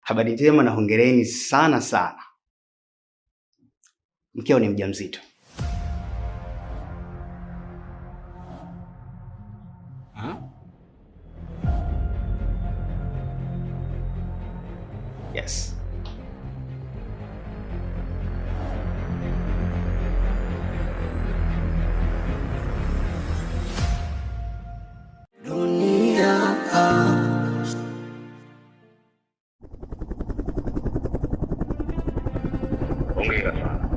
Habari njema na hongereni sana sana. Mkeo ni mjamzito. Yes. Hongera sana.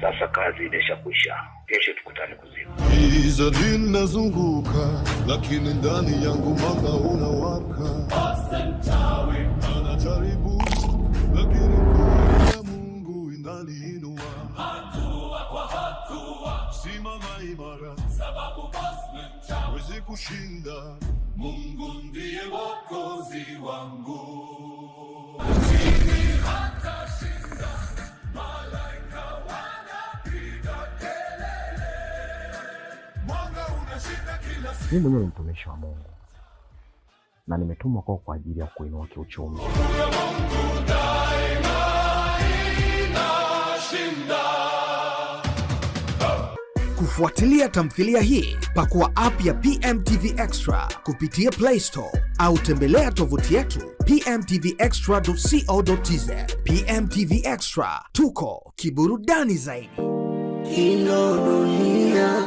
Sasa kazi imeshakwisha. Kesho tukutane kuzimu. Giza linazunguka lakini ndani yangu mwanga unawaka. Mchawi anajaribu lakini kwa Mungu inaniinua. Hatua kwa hatua simama imara, sababu boss mchawi hawezi kushinda. Mungu ndiye mwokozi wangu. Chini hata shinda. Malaika wanapiga kelele. Mwanga unashinda kila siku. Mimi mwenyewe ni mtumishi wa Mungu na nimetumwa kwa ajili ya kuinua kiuchumi. Kufuatilia tamthilia hii, pakua app ya PMTV Extra kupitia Play Store au tembelea tovuti yetu pmtvextra.co.tz. PMTV Extra, tuko kiburudani zaidi. Ino dunia.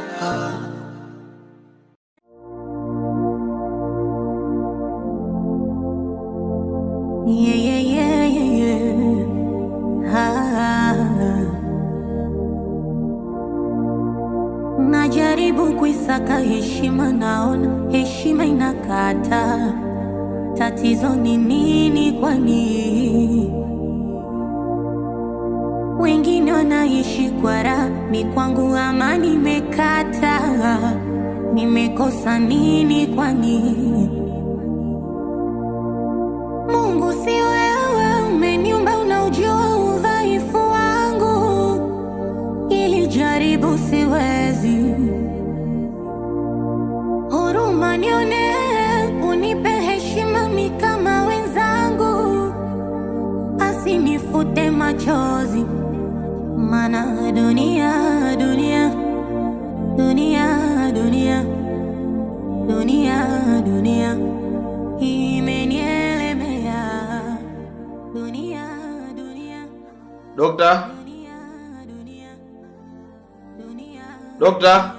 Najaribu kuisaka heshima, naona heshima inakata. Tatizo ni nini kwani? Wengine wanaishi kwa raha, mi kwangu amani imekata. Nimekosa nini kwani? Mungu si wewe, umeniumba unaujua udhaifu wangu. Ili jaribu siwezi. Huruma nione, unipe heshima mi kama wenzangu. Asinifute machozi, mana dunia dunia dunia dunia dunia dunia imenielemea. Dunia dunia. Dokta? Dokta?